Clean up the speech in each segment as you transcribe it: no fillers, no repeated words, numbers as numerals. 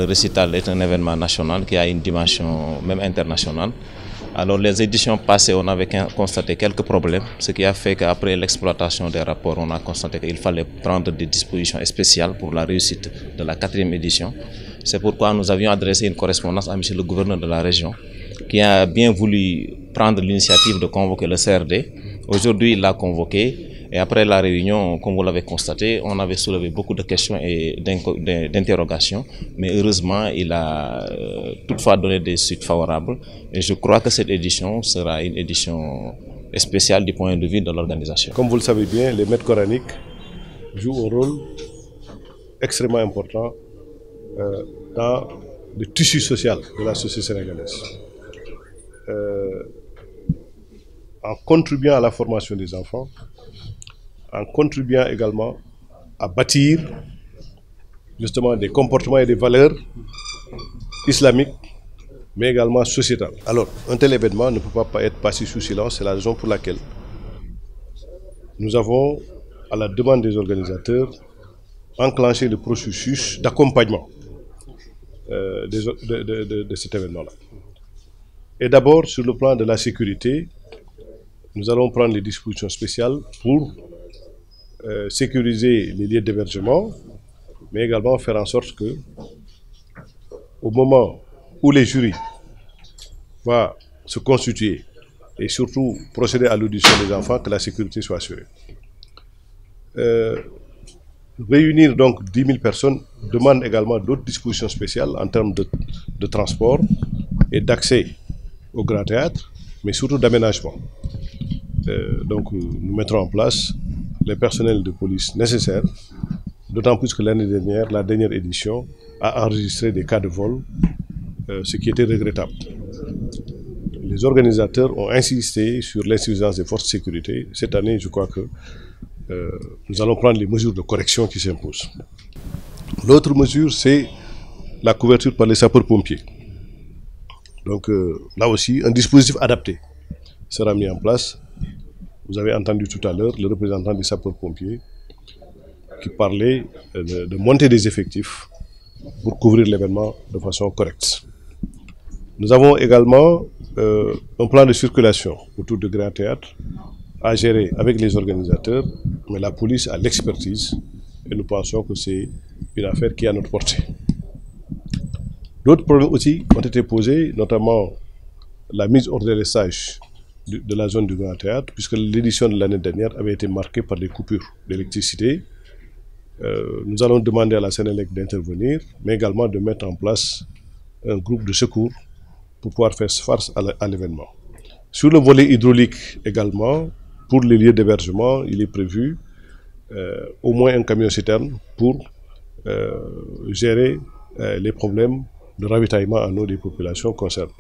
récital est un événement national qui a une dimension même internationale. Alors les éditions passées, on avait constaté quelques problèmes, ce qui a fait qu'après l'exploitation des rapports, on a constaté qu'il fallait prendre des dispositions spéciales pour la réussite de la 4e édition. C'est pourquoi nous avions adressé une correspondance à monsieur le gouverneur de la région, qui a bien voulu prendre l'initiative de convoquer le CRD. Aujourd'hui, il l'a convoqué. Et après la réunion, comme vous l'avez constaté, on avait soulevé beaucoup de questions et d'interrogations, mais heureusement, il a toutefois donné des suites favorables. Et je crois que cette édition sera une édition spéciale du point de vue de l'organisation. Comme vous le savez bien, les maîtres coraniques jouent un rôle extrêmement important dans le tissu social de la société sénégalaise. En contribuant à la formation des enfants, en contribuant également à bâtir justement des comportements et des valeurs islamiques, mais également sociétales. Alors, un tel événement ne peut pas être passé sous silence, c'est la raison pour laquelle nous avons, à la demande des organisateurs, enclenché le processus d'accompagnement de cet événement-là. Et d'abord, sur le plan de la sécurité, nous allons prendre les dispositions spéciales pour sécuriser les lieux d'hébergement, mais également faire en sorte que, au moment où les jurys vont se constituer et surtout procéder à l'audition des enfants, que la sécurité soit assurée. Réunir donc 10 000 personnes demande également d'autres dispositions spéciales en termes de transport et d'accès au Grand Théâtre, mais surtout d'aménagement. Donc nous mettrons en place les personnels de police nécessaires, d'autant plus que l'année dernière, la dernière édition, a enregistré des cas de vol, ce qui était regrettable. Les organisateurs ont insisté sur l'insuffisance des forces de sécurité. Cette année, je crois que nous allons prendre les mesures de correction qui s'imposent. L'autre mesure, c'est la couverture par les sapeurs-pompiers. Donc là aussi, un dispositif adapté sera mis en place. Vous avez entendu tout à l'heure le représentant des sapeurs-pompiers qui parlait de monter des effectifs pour couvrir l'événement de façon correcte. Nous avons également un plan de circulation autour du Grand Théâtre à gérer avec les organisateurs, mais la police a l'expertise et nous pensons que c'est une affaire qui est à notre portée. D'autres problèmes aussi ont été posés, notamment la mise hors délestage de la zone du Grand Théâtre, puisque l'édition de l'année dernière avait été marquée par des coupures d'électricité. Nous allons demander à la Sénélec d'intervenir, mais également de mettre en place un groupe de secours pour pouvoir faire face à l'événement. Sur le volet hydraulique également, pour les lieux d'hébergement, il est prévu au moins un camion-citerne pour gérer les problèmes de ravitaillement en eau des populations concernées.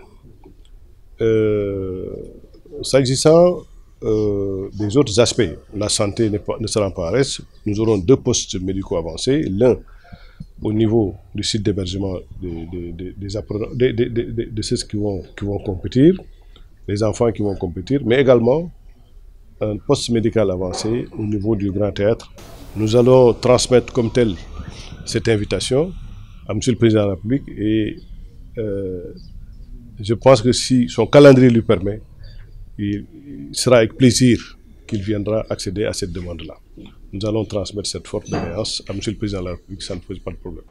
S'agissant des autres aspects, la santé ne sera pas en reste. Nous aurons 2 postes médicaux avancés, l'un au niveau du site d'hébergement de ceux qui vont compétir, les enfants qui vont compétir, mais également un poste médical avancé au niveau du Grand Théâtre. Nous allons transmettre comme tel cette invitation à M. le Président de la République et je pense que si son calendrier lui permet, il sera avec plaisir qu'il viendra accéder à cette demande-là. Nous allons transmettre cette forte doléance à M. le Président de la République, ça ne pose pas de problème.